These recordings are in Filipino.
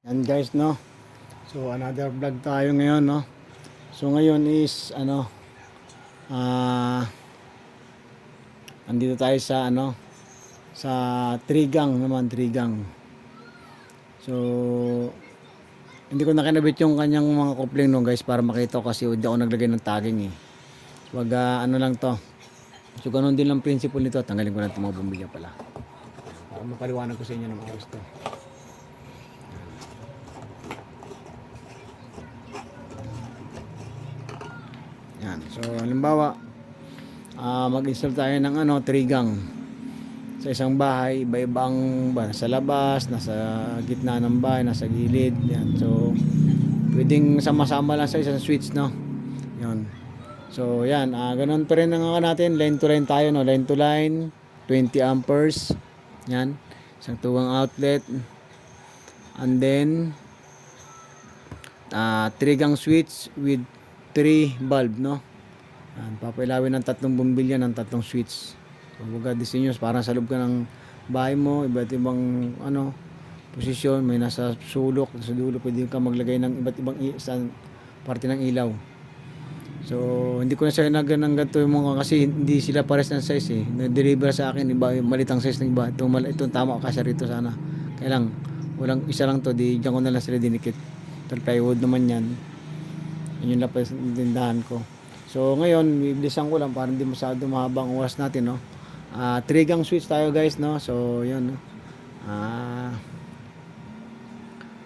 Yan guys, no. So another vlog tayo ngayon, no. So ngayon is ah andito tayo sa sa Trigang naman, Trigang. So hindi ko nakinabit yung kanyang mga kopling no guys para makita ko kasi hindi ako naglagay ng tagging eh. Wag ano lang to. So ganun din lang principle nito, tanggalin ko lang itong mga bumbilya pala. Para mapaliwanag ko sa inyo ng maayos to. Yan. So halimbawa, mag-install tayo ng trigang sa isang bahay, iba-ibang nasa labas, nasa gitna ng bahay, nasa gilid. Yan. So pwedeng sama-sama lang sa isang switch, no. Yan. So yan, ganun pa rin ang natin, line to line tayo, no. Line to line, 20 amperes. Yan. Isang tuwang outlet. And then trigang switch with 3 bulb, no. Yan, papailawin ng 3 bumbilya ng 3 switch. So, baga disenyos para sa loob ka ng bahay mo, iba't ibang posisyon, may nasa sulok, sa dulo pwede ka maglagay ng iba't ibang sa parte ng ilaw. So, hindi ko na siya ng ganito yung mga kasi hindi sila pares ng size eh. Na-deliver sa akin iba, malitang size ng iba. Itong tama kasi rito sana. Kaya lang, walang isa lang to, di diyan ko na lang sila dinikit. Plywood naman yan. Yun lang pa yung tindahan ko. So ngayon, bibilisan ko lang para hindi masyado mahabang oras natin, no. Trigang switch tayo guys, no. So yun, no.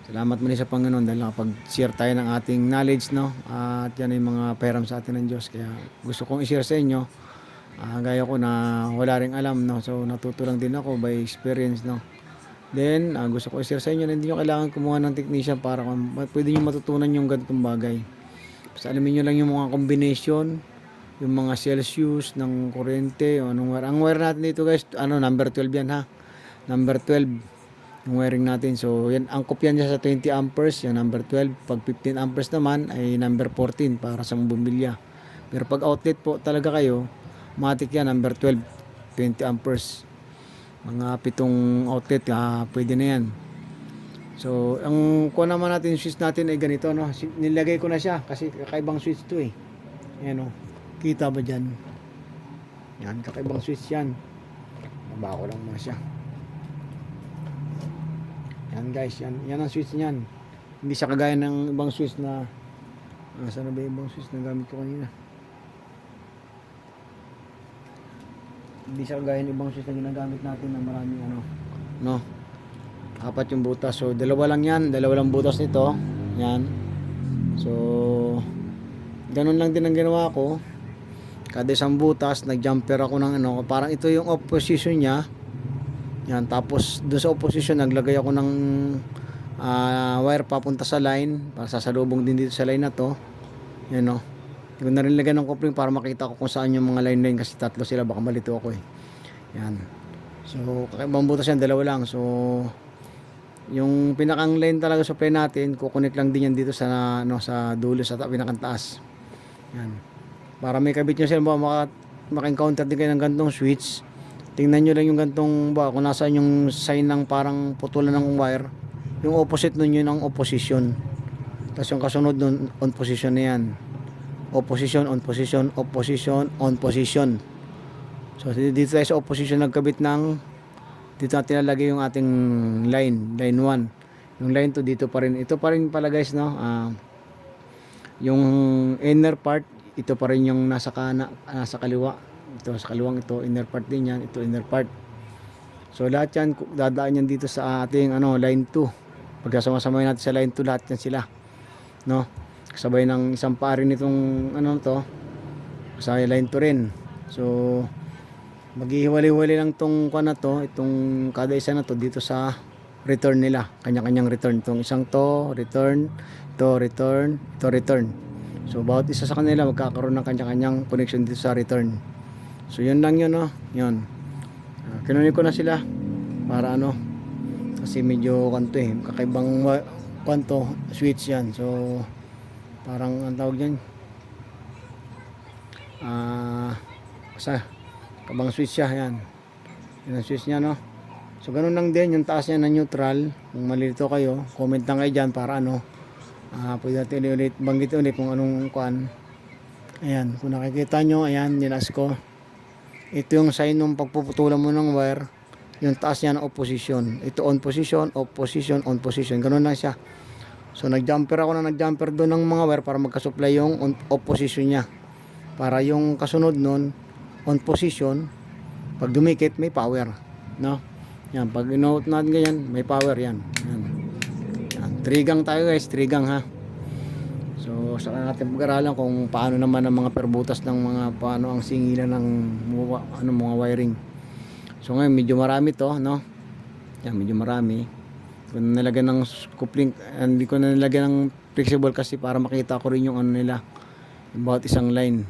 Salamat muli sa Panginoon dahil nakapag-share tayo ng ating knowledge, no. At yan ay mga peram sa atin ng Diyos. Kaya gusto kong i-share sa inyo. Gaya ko na wala ring alam, no. So natuto lang din ako by experience, no. Then gusto ko i-share sa inyo na hindi nyo kailangan kumuha ng technician para pwede nyo matutunan yung ganitong bagay. Basta alamin nyo lang yung mga combination, yung mga Celsius ng kuryente o anong wire. Ang wire natin dito guys, number 12 yan ha. Number 12 yung wiring natin. So yan, angkop yan dyan sa 20 amperes, yung number 12. Pag 15 amperes naman ay number 14 para sa bumbilya. Pero pag outlet po talaga kayo, matik yan, number 12, 20 amperes. Mga 7 outlet, pwede na yan. So, ang kuha naman natin yung switch natin ay ganito, no. Nilagay ko na siya kasi kakaibang switch to eh. Ayan, oh. Kita ba dyan? Yan, kakaibang switch yan. Naba ko lang muna siya. Yan guys, yan ang switch niyan. Hindi siya kagaya ng ibang switch na saan na ba yung ibang switch na gamit ko kanina? Hindi siya kagaya ng ibang switch na ginagamit natin na maraming no. 4 yung butas. So dalawa lang yan, dalawa lang butas nito. Yan. So ganun lang din ang ginawa ko. Kada isang butas nag-jumper ako ng parang ito yung off position niya. Yan, tapos doon sa off position naglagay ako ng wire papunta sa line para sasalubong din dito sa line na to. Yan, no. Hindi ko na rin lagyan ng coupling para makita ko kung saan yung mga line kasi tatlo sila, baka malito ako eh. Yan. So kakaibang butas yan, dalawa lang. So yung pinakang line talaga supply natin, kukunik lang din yan dito sa sa dulo sa pinakang taas. Yan. Para may kabit nyo sila maka-encounter din kayo ng gantong switch. Tingnan nyo lang yung gantong kung nasaan yung sign ng parang putulan ng wire. Yung opposite nun yun ang opposition. Tapos yung kasunod nun on position na yan. Opposition, on position, opposition, on position. So dito tayo sa opposition nagkabit ng dito natin ilalagay yung ating line 1. Yung line 2 dito pa rin. Ito pa rin pala guys, no. Yung inner part, ito pa rin yung nasa kaliwa. Ito sa kaliwang ito, inner part din yan. Ito inner part. So lahat yan, dadaan yan dito sa ating line 2. Pagkasama-samay natin sa line 2, lahat yan sila. No? Kasabay ng isang pari nitong to. Sa line 2 rin. So maghihiwalay-hiwalay lang tong na to, itong kada isa na to dito sa return nila, kanya-kanyang return. Itong isang to, return, to return, to return. So bawat isa sa kanila magkakaroon ng kanya-kanyang connection dito sa return. So yun lang yun, no. Yun. Kinunin ko na sila para kasi medyo kanto eh, kakaibang kanto, switch yan. So parang ang tawag yan kabang switch siya, yan ang switch niya, no. So ganun lang din yung taas niya na neutral. Kung malilito kayo, comment lang kayo dyan para ano, pwede natin ulit banggit ulit kung anong kuan. Ayan, kung nakikita nyo, ayan, nilas ko. Ito yung sign ng pagpuputulan mo ng wire. Yung taas niya na opposition. Ito on position, off position, on position. Ganun lang siya. So nag-jumper ako na nag-jumper doon ng mga wire para magka-supply yung off position niya. Para yung kasunod nun, on position, pag dumikit, may power. No? Yan, pag inout natin ganyan, may power yan. Yan. Yan. Trigang tayo guys, trigang ha. So, saka natin pag-aralan kung paano naman ang mga perbutas ng mga paano ang singilan ng mga wiring. So, ngayon medyo marami to, no? Yan, medyo marami. Kung nilagyan ng coupling, hindi ko na nilagyan ng flexible kasi para makita ko rin yung ano nila. Yung bawat isang line.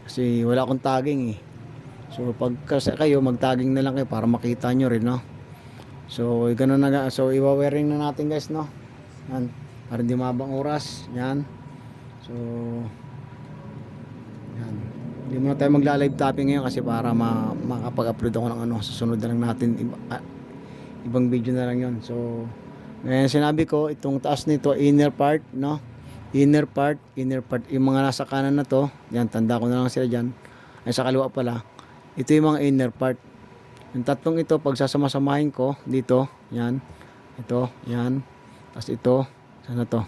Kasi wala akong tagging eh. So, pag kayo, mag-tagging na lang kayo para makita nyo rin, no? So, ganun na. So, iwa-wiring na natin guys, no? Yan. Para hindi mabang oras. Yan. So, yan. Hindi muna tayo magla-live tapping ngayon kasi para makapag-upload ako ng ano. Susunod na lang natin. Ibang video na lang yon. So, ngayon sinabi ko, itong taas nito, inner part, no? Inner part. Yung mga nasa kanan na to, yan, tanda ko na lang sila dyan. Ay, sa kaliwa pala. Ito yung mga inner part. Yung tatlong ito, pag sasama-samahin ko, dito, yan. Ito, yan. Tapos ito, sana to?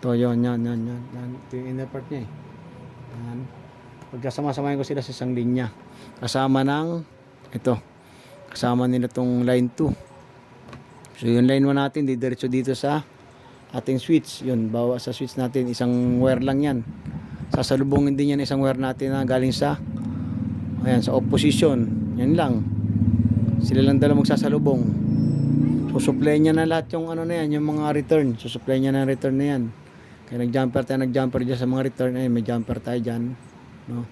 Ito, yan. Ito yung inner part niya eh. Yan. Pag sasama-samahin ko sila sa isang linya. Kasama ng, ito. Kasama nila tong line 2. So, yung line 1 natin, didiretso dito sa ating switch. Yun, bawa sa switch natin, isang wire lang yan. Sasalubungin din yan isang wire natin na galing sa, ayan, sa opposition. Yan lang. Sila lang dalawa magsasalubong. Susupply niya na lahat yung ano na yan, yung mga return. Susupply niya na return na yan. Kaya nag-jumper dyan sa mga return. Ayun, may jumper tayo dyan. No?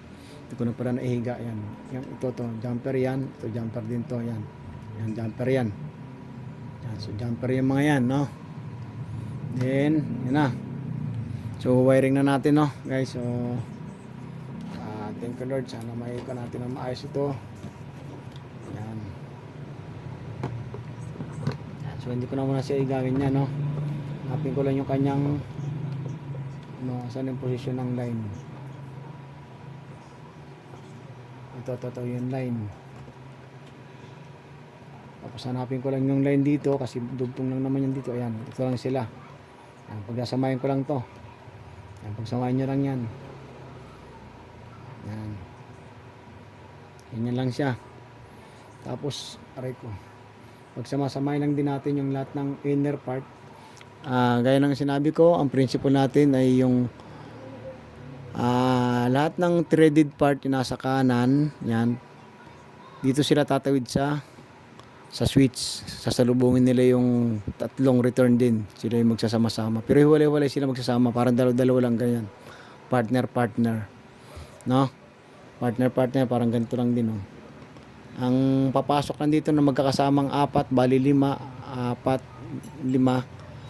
Ito ko na pala naihiga. Yan. Ito to. Jumper yan. Ito jumper din to. Yan. Yan, jumper yan. Yan. So, jumper yung mga yan, no? Then, yan na. So, wiring na natin, no? Guys, so, thank you Lord. Sana maika natin na maayos ito. Yan. So hindi ko na muna siya igawin niya, no. Hanapin ko lang yung kanyang saan yung position ng line. Ito yung line. Tapos hanapin ko lang yung line dito kasi dugtong lang naman yan dito. Ayan, ito lang sila. Ayan, pagsasamahin ko lang to. Ayan, pagsamahin nyo lang yan. Ayan. Ganyan lang siya. Tapos, aray ko. Pagsamasamahin lang din natin yung lahat ng inner part. Gaya ng sinabi ko, ang principle natin ay yung lahat ng threaded part yung nasa kanan, yan. Dito sila tatawid sa switch. Sasalubungin nila yung tatlong return din. Sila yung magsasama-sama. Pero hiwalay-walay sila magsasama. Parang dalaw-dalaw lang ganyan. Partner. No? Partner, parang ganito lang din, no? Ang papasok lang dito na magkakasamang 4, bali 5,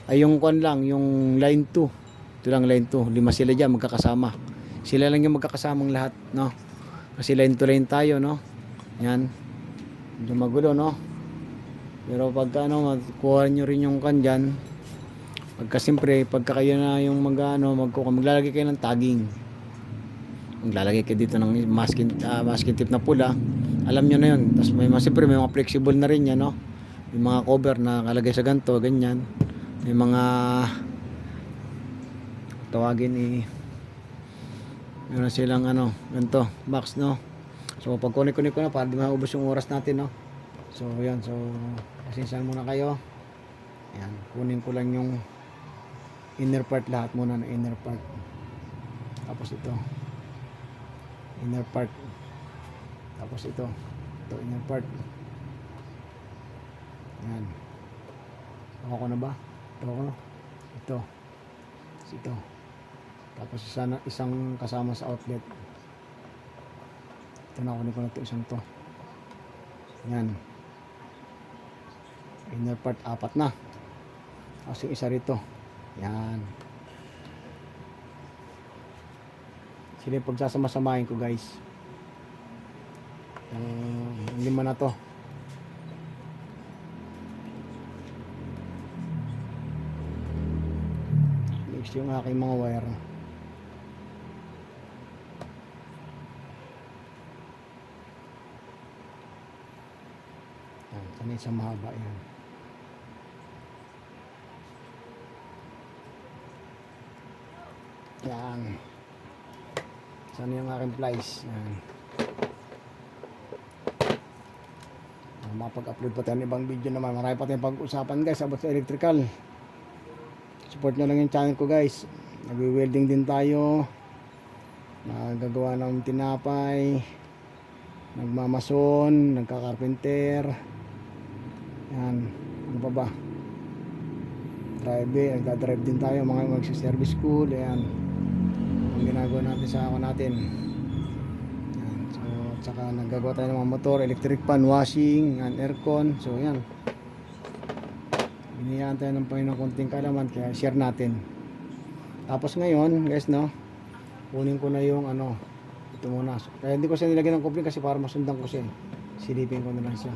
ay yung kwan lang, yung line 2. Ito lang line 2. 5 sila dyan magkakasama. Sila lang yung magkakasamang lahat, no? Kasi line to line tayo, no? Yan. Medyo magulo, no? Pero pagka kuha nyo rin yung kwan dyan, pagka siyempre, pagka kayo na yung maglalagay kayo ng tagging. Maglalagay kayo dito ng masking tip na pula. Alam nyo na yun. Tapos siyempre may mga flexible na rin yan, no? May mga cover na nakalagay sa ganito, ganyan. May mga tawagin meron silang ganito, box, no? So pag kunik ko na para di maubos yung oras natin, no? So yan, so pasensyahan muna kayo. Yan, kunin ko lang yung inner part, lahat muna ng inner part. Tapos ito inner part. Tapos ito inner part. Yan. Ako na ba? Ito. Tapos isang kasama sa outlet. Ito na, kunin ko na ito, isang to. Yan. Inner part, 4 na. Tapos yung isa rito. Yan. Sila yung pagsasama-samahin ko, guys. Yung 5 na to. mix yung aking mga wire. Yan, sanay sa mahaba yan. Yan. Sana yung aking plies. Yan. Mapag-upload pa tayo ng ibang video naman. Marami pa tayong pag-usapan guys about sa electrical. Support nyo lang yung channel ko guys. Nagwi-welding din tayo. Nagagawa ng tinapay. Nagmamason. Nagka-carpenter. Yan. Ano pa ba? Nagdadrive din tayo. Mga magsi-service school. Ayan. Ang ginagawa natin sa ako natin. Yan. So, tsaka naggagawa tayo ng mga motor, electric fan, washing, and aircon. So, yan. Biniyaan tayo ng Panginoon konting kaalaman, kaya share natin. Tapos ngayon, guys, no, kunin ko na yung ano, ito muna. So, kaya hindi ko siya nilagyan ng coupling kasi para masundan ko siya. Silipin ko na lang siya.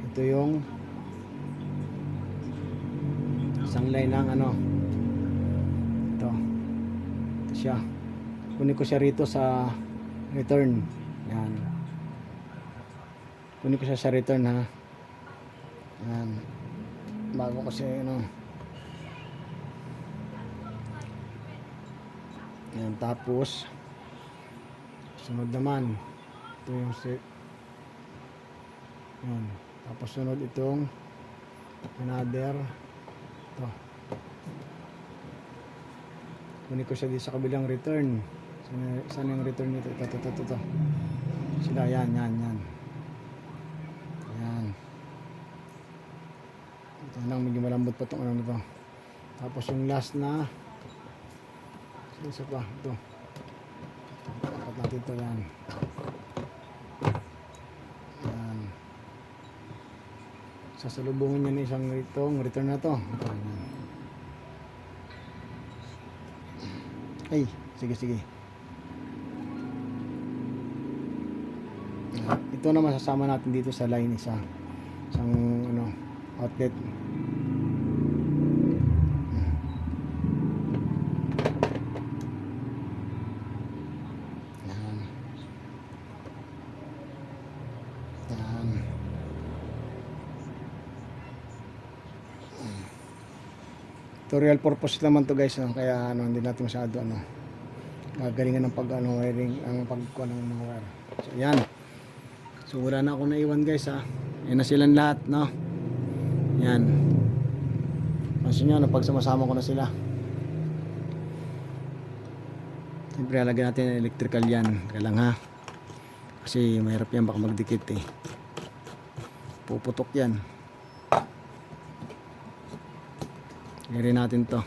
Ito yung isang line ng ano, ito siya. Kunin ko siya rito sa return. Yan. Kunin ko siya sa return, ha. Yan. Bago kasi ano. Yan, tapos sunod naman ito yung set. Yan. Tapos sunod itong another ito. Kunin ko siya dito sa kabilang return. Saan yung return nito? Ito. Sila, yan. Yan. Ito lang, medyo malambot pa itong ano nito. Tapos yung last na isa pa, ito. Dapat natin ito, yan. Yan. Sasalubungin niya ng isang return na to. Ito, yan. Ay, sige. Ito naman sasama natin dito sa line isang ano, outlet. Yan. Tutorial purpose naman to guys, no? Kaya ano, hindi natin masyado ano, gagalingan ng pag ano, wiring, ang pagkuha ng mga wire. So yan. So wala na akong naiwan guys, ha. Yan na silang lahat, no. Yan. Pansin nyo, napagsama-sama ko na sila. Siyempre lalagyan natin ng electrical yan. Kaya lang, ha. Kasi mahirap yan, baka magdikit eh. Puputok yan. Lagyan natin to.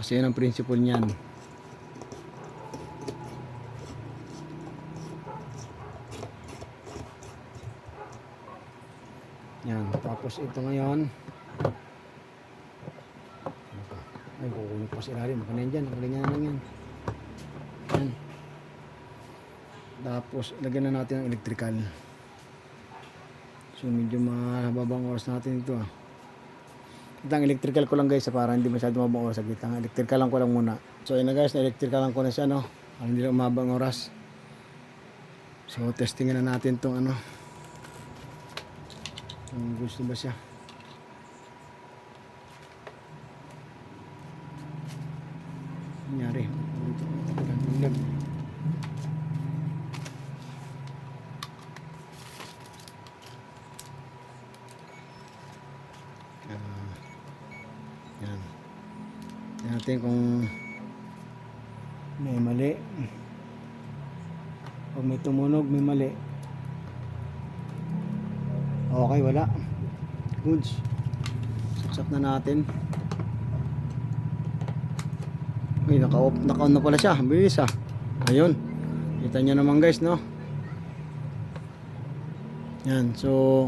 Kasi yan ang principle niyan. Yan. Tapos ito ngayon. Ay, kukunin pa sa ilalim. Makanan dyan. Ganyan lang yan. Yan. Tapos, lagyan na natin ang electrical. So, medyo mahababang oras natin ito, ah. Itang electrical ko lang guys, para hindi masyado mabang oras. Itang electrical lang ko lang muna. So, yun na guys. Na-electrical lang ko na siya, no. Para hindi lang mahabang oras. So, testingin na natin itong ano. Kung gusto ba siya. Nangyari. Yan. Tingnan natin kung may mali. Pag may tumunog, may mali. Okay, wala. Goods. Saksak na natin. Ay, naka-on na pala siya. Bilis, ah. Ayun. Kita nyo naman guys, no? Yan, so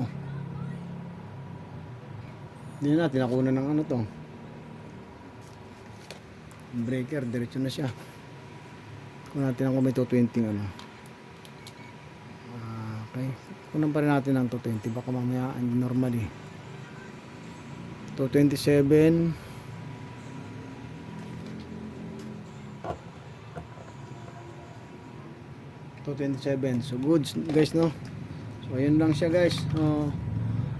hindi na natin nakuha ng ano to. Breaker, diretso na siya. Kung natin ang may 220 ano. Okay. Kunan pa rin natin ang 220. Baka mamaya hindi normal eh. 227. So good guys, no? So ayun lang siya guys.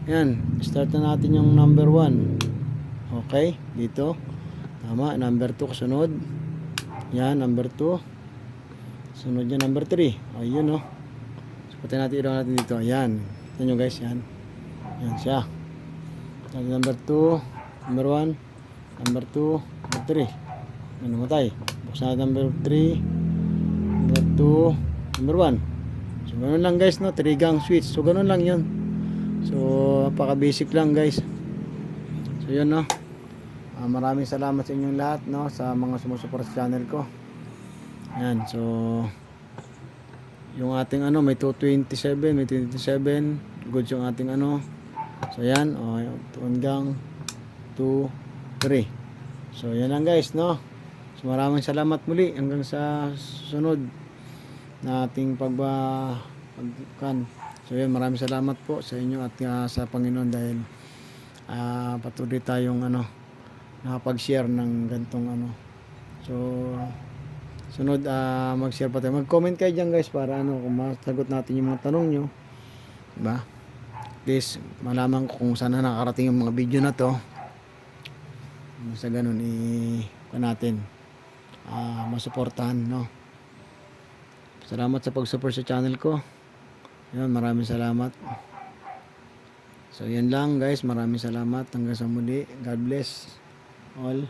Yan, start na natin yung number 1. Okay, dito. Tama, number 2 kasunod. Yan, number 2. Sunod yan, number 3. Ayun, no? So pati natin ilaw natin dito. Yan. Ito nyo guys, yan. Yan siya. Number 2, number 1, number 2, number 3. Yan, namatay. Buksan natin number 3, number 2, number 1. So ganun lang guys, no? 3 gang switch. So ganun lang yun. So napaka basic lang guys. So yun, no? Maraming salamat sa inyong lahat, no, sa mga sumusuporta sa channel ko. Yan, so yung ating ano, may 227, may 27, good yung ating ano. So yan, hanggang 2, 3. So yan lang guys, no. So maraming salamat muli hanggang sa susunod na ating pagkan. So yan, maraming salamat po sa inyo at sa Panginoon dahil patuloy tayong ano, nakapag-share ng gantong ano. So sunod mag-share pa tayo. Mag-comment kayo diyan guys para ano, kung masagot natin yung mga tanong nyo, diba? Please malaman ko kung saan na nakarating yung mga video na to. Sa ganun natin masuportahan, no. Salamat sa pag-support sa channel ko. Yan, maraming salamat. So yan lang guys, maraming salamat hanggang sa muli. God bless all.